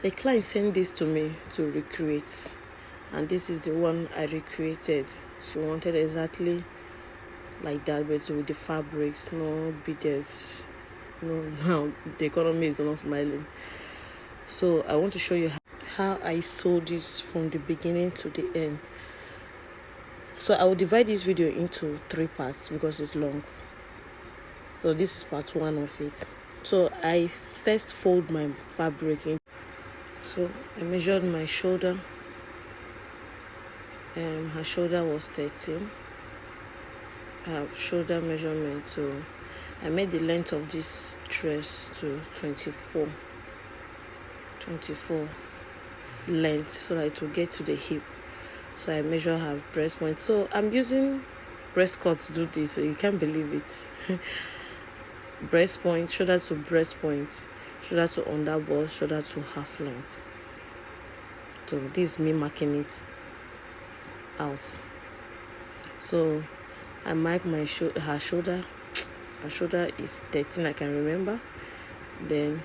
A client sent this to me to recreate, and this is the one I recreated. She wanted exactly like that, but with the fabrics, no beaded. No, the economy is not smiling. So I want to show you how I sewed it from the beginning to the end. So I will divide this video into 3 parts because it's long. So this is part 1 of it. So I first fold my fabric in. So I measured my shoulder. Her shoulder was 13. Her shoulder measurement, so I made the length of this dress to 24 length so that it will get to the hip. So I measure her breast point. So I'm using breast cut to do this, so you can't believe it. Breast point, shoulder to breast point, shoulder to underbust, shoulder to half length. So this is me marking it out. So I mark my her shoulder. Her shoulder is 13, I can remember. Then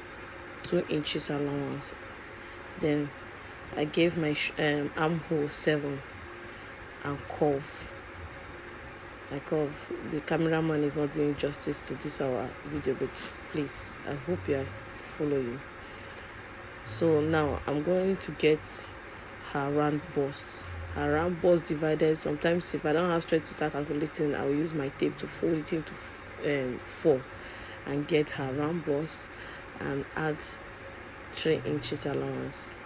2 inches allowance. Then I gave my armhole 7 and curve. I curve. The cameraman is not doing justice to this our video, but please, I hope you are following. So now I'm going to get her round bust. Her round bust divided. Sometimes if I don't have strength to start calculating, I will use my tape to fold it into 4 and get her round bust and add 3 inches allowance.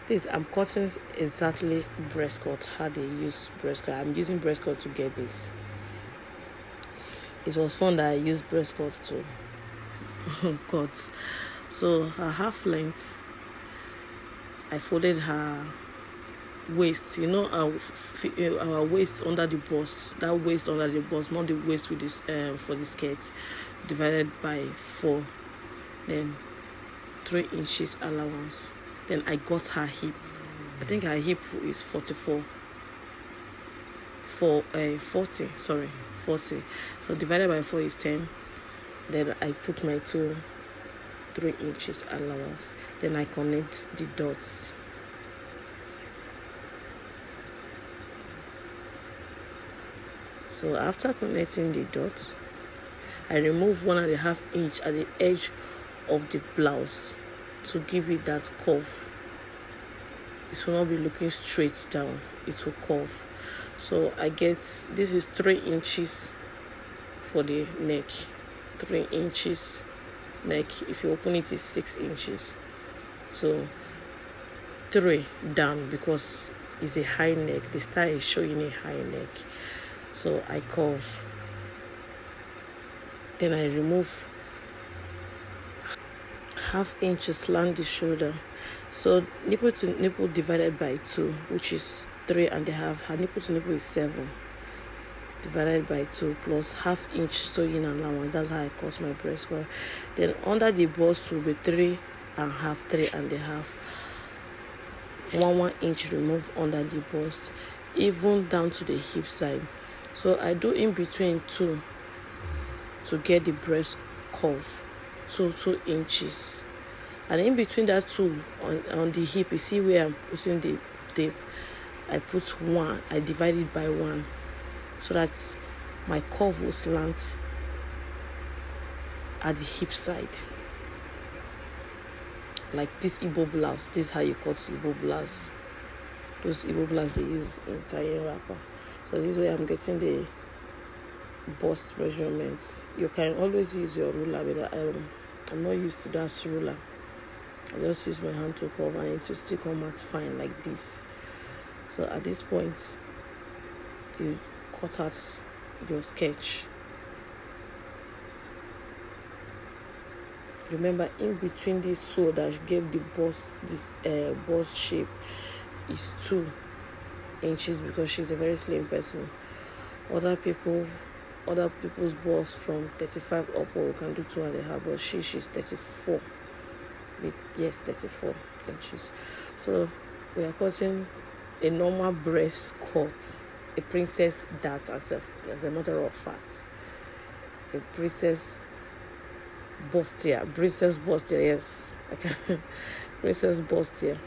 This I'm cutting exactly breast cut, how they use breast cut. I'm using breast cut to get this. It was fun that I used breast cut to cut. So her half length, I folded her waist, our waist under the bust, that waist under the bust, not the waist with this for the skirt, divided by 4, then 3 inches allowance. Then I got her hip. I think her hip is 40. So divided by 4 is 10. Then I put my 3 inches allowance. Then I connect the dots. So after connecting the dot, I remove 1.5 inch at the edge of the blouse to give it that curve. It will not be looking straight down, it will curve. So I get, this is 3 inches for the neck, 3 inches neck. If you open it, is 6 inches. So 3 down because it's a high neck. The style is showing a high neck. So I curve. Then I remove 1/2 inch to slant the shoulder. So nipple to nipple divided by 2, which is 3.5. Her nipple to nipple is 7 divided by 2 plus 1/2 inch sewing allowance. That's how I cut my breast cut. Then under the bust will be 3.5, 3.5. 1 inch remove under the bust, even down to the hip side. So I do in between 2 to get the breast curve. 2 inches, and in between that 2 on the hip, you see where I'm putting the tape, I put 1, I divide it by 1 so that my curve will slant at the hip side, like this Igbo blouse. This is how you cut Igbo blouse. Those Igbo blouse they use in tying wrapper. So this way I'm getting the bust measurements. You can always use your ruler, but I'm not used to that ruler. I just use my hand to curve and it will still come out fine like this. So at this point, you cut out your sketch. Remember, in between this sew that gave the bust, this bust shape, is 2 inches because she's a very slim person. Other people's bust from 35 upward, we can do 2.5, but she's 34. Yes, 34 inches. So we are cutting a normal breast cut, a princess dart, as a matter of fact, a princess Bustier, yes. Princess Bustier.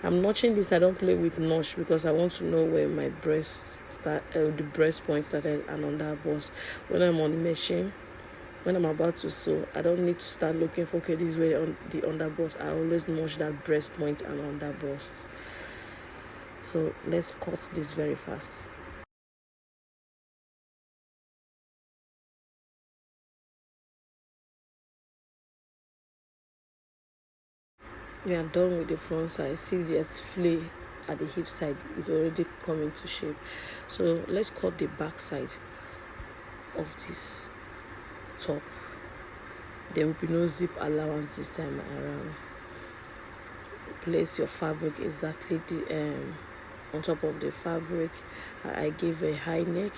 I'm notching this. I don't play with notch because I want to know where my breast the breast point started and under bust. When I'm on the machine, when I'm about to sew, I don't need to start looking for, okay, this is where the under bust. I always notch that breast point and under bust. So let's cut this very fast. We are done with the front side. See that flay at the hip side is already coming to shape. So let's cut the back side of this top. There will be no zip allowance this time around. Place your fabric exactly on top of the fabric. I gave a high neck,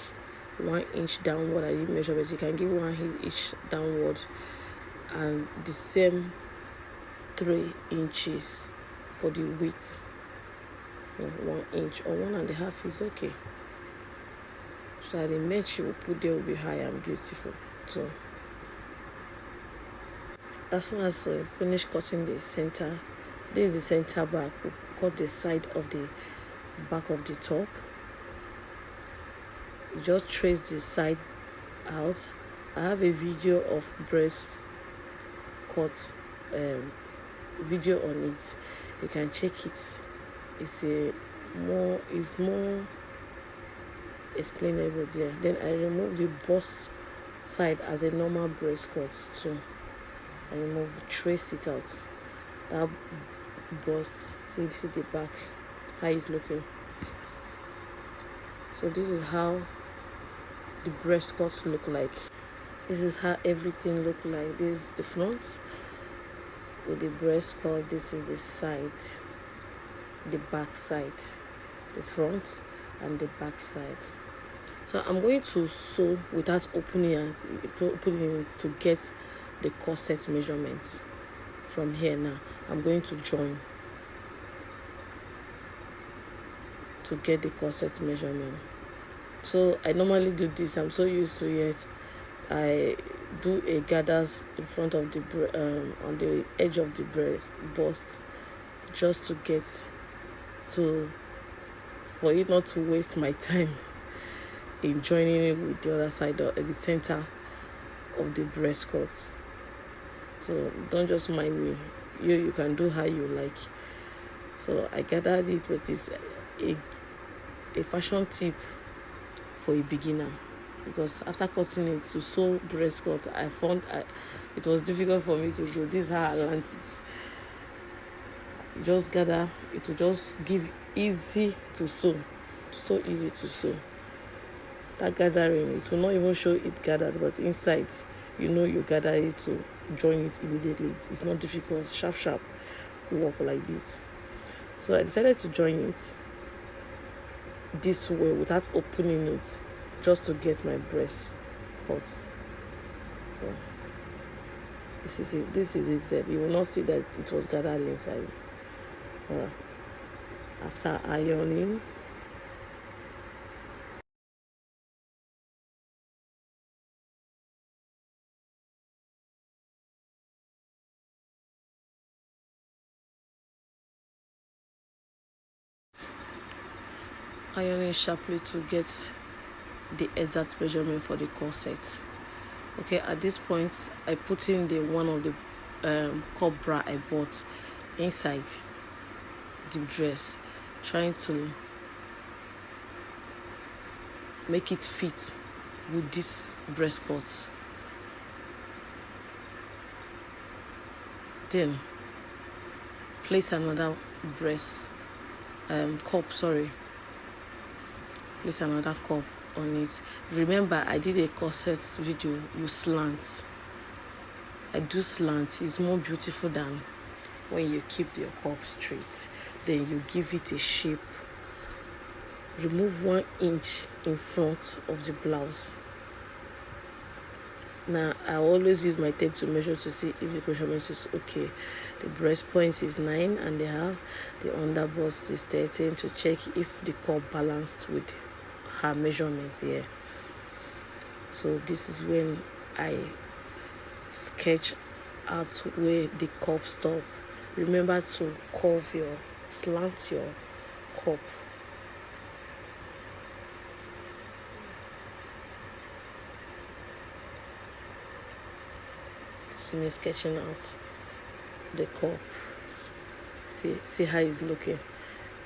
1 inch downward. I didn't measure, but you can give 1 inch downward, and the same 3 inches for the width. 1 inch or 1.5 is okay. So the mesh you will put there will be high and beautiful too. As soon as I finish cutting the center, this is the center back. We'll cut the side of the back of the top. You just trace the side out. I have a video of breast cut video on it. You can check it. It's more explainable there. Then I remove the bust side as a normal breast cut too. I remove, trace it out. That bust, see the back, how it's looking. So this is how the breast cuts look like. This is how everything look like. This is the front with the breast cut. This is the side, the back side, the front and the back side. So I'm going to sew without opening it to get the corset measurements. From here now, I'm going to join to get the corset measurement. So I normally do this. I'm so used to it. I do a gathers in front of the on the edge of the bust, just to get to, for it not to waste my time in joining it with the other side or at the center of the breast cut. So don't just mind me. You can do how you like. So I gathered it, but it's a fashion tip for a beginner, because after cutting it to sew breast cut, I found it was difficult for me to do. This is how I learned it. You just gather, it will just give easy to sew, so easy to sew. That gathering, it will not even show it gathered, but inside, you gather it to join it immediately. It's not difficult. Sharp work like this. So I decided to join it this way without opening it, just to get my breast cuts. So this is it. You will not see that it was gathered inside. After ironing, sharply to get the exact measurement for the corset. Okay, at this point I put in the one of the cup bra I bought inside the dress, trying to make it fit with this breast cut. Then place another breast cup, place another cup on it. Remember, I did a corset video with slants. I do slants. It's more beautiful than when you keep your cup straight. Then you give it a shape. Remove 1 inch in front of the blouse. Now I always use my tape to measure to see if the measurement is okay. The breast point is 9.5. The under bust is 13, to check if the cup balanced with her measurements here. So this is when I sketch out where the cup stop remember to slant your cup. See me sketching out the cup. See how it's looking.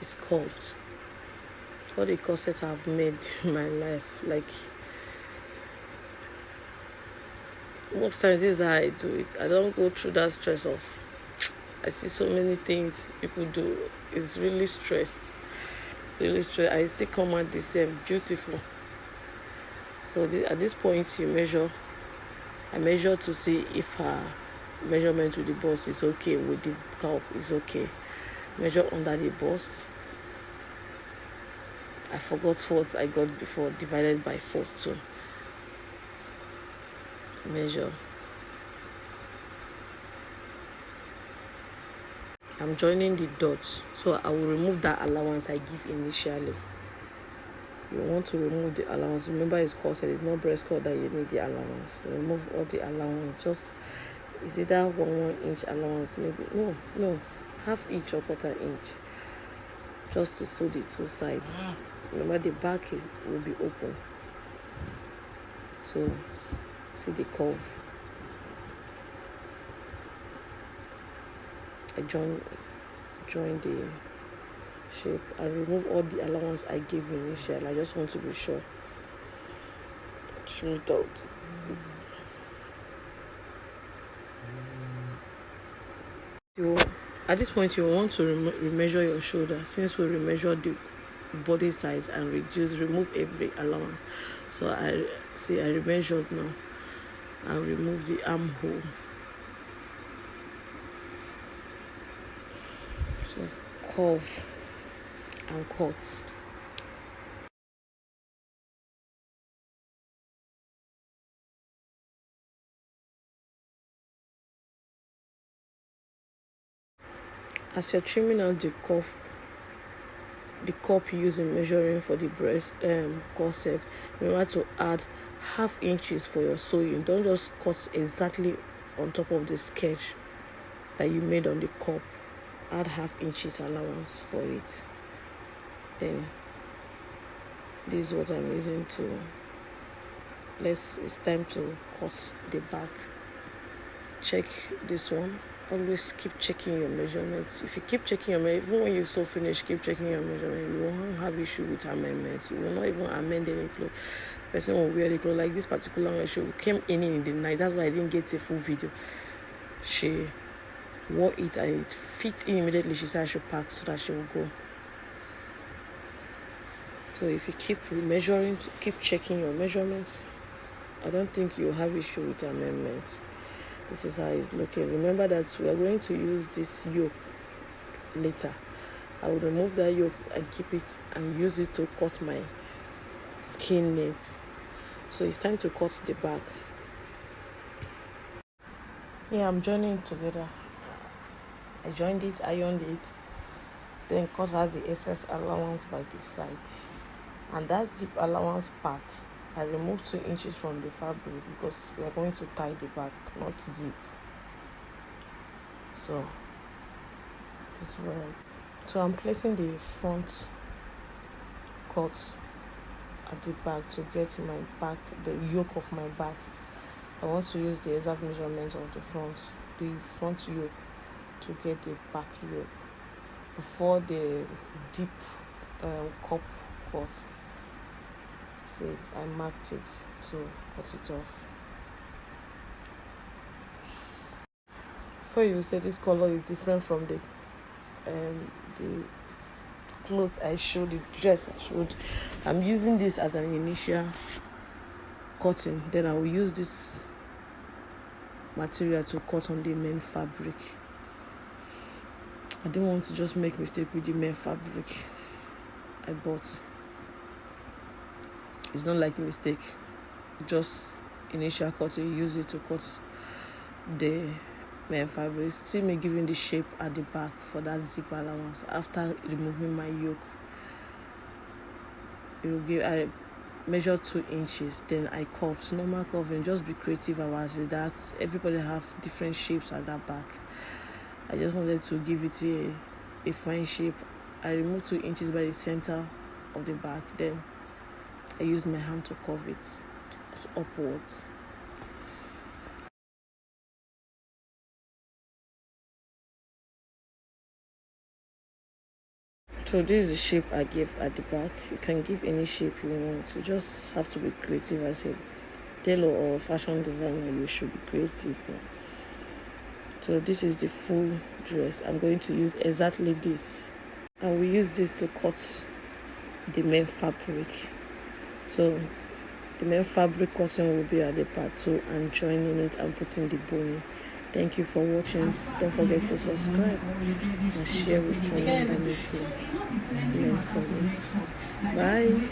It's curved. All the corset I've made in my life, like most times this is how I do it. I don't go through that stress of I see so many things people do. It's really stressed. It's really stressed. I still come out the same, beautiful. So at this point I measure to see if her measurement with the bust is okay, with the cup is okay. Measure under the bust. I forgot what I got before, divided by 4 too. Measure. I'm joining the dots, so I will remove that allowance I give initially. You want to remove the allowance. Remember, it's corset, it's not breast cut that you need the allowance. So remove all the allowance. Just is either 1 inch allowance, maybe no, half inch or quarter inch, just to sew the 2 sides. Remember, the back will be open, so see the curve. I join the shape. I remove all the allowance I gave initially. I just want to be sure. Trim it out. At this point, you want to remeasure your shoulder. Since we remeasure the body size and remove every allowance. So I remeasured now. I remove the armhole. So curve and cut. As you're trimming out the cup using measuring for the breast corset, remember to add half inches for your sewing. Don't just cut exactly on top of the sketch that you made on the cup. Add half inches allowance for it. Then this is what I'm using to it's time to cut the back. Check this one. Always keep checking your measurements. If you keep checking your measurements, even when you sew finish, keep checking your measurements. You won't have issue with amendments. You will not even amend any clothes. Person will wear the clothes. Like this particular one, she came in the night. That's why I didn't get a full video. She wore it and it fits in immediately. She said I should pack so that she will go. So if you keep measuring, keep checking your measurements, I don't think you'll have issue with amendments. This is how it's looking. Remember that we are going to use this yoke later. I will remove that yoke and keep it and use it to cut my skin knits. So it's time to cut the back. Yeah, I'm joining it together. I joined it, ironed it, then cut out the excess allowance by this side. And that zip allowance part, I removed 2 inches from the fabric because we are going to tie the back, not zip. So this is where I'm placing the front cut at the back to get my back, the yoke of my back. I want to use the exact measurement of the front yoke to get the back yoke before the deep cup cut. See it, I marked it to cut it off. Before you say this color is different from the clothes I showed, the dress I showed, I'm using this as an initial cutting. Then I will use this material to cut on the main fabric. I didn't want to just make mistake with the main fabric I bought. It's not like mistake, just initial cutting. Use it to cut the main fabric. See me giving the shape at the back for that zip allowance. After removing my yoke, I measure 2 inches. Then I curved, normal curving. Just be creative about it. That everybody have different shapes at that back. I just wanted to give it a fine shape. I removed 2 inches by the center of the back, then I used my hand to curve it upwards. So this is the shape I gave at the back. You can give any shape you want. You just have to be creative as a tailor or fashion designer. You should be creative. So this is the full dress. I'm going to use exactly this. I will use this to cut the main fabric. So the main fabric cutting will be at the part 2 and joining it and putting the boning. Thank you for watching. Don't forget to subscribe and share with someone that needs to learn from it. Bye.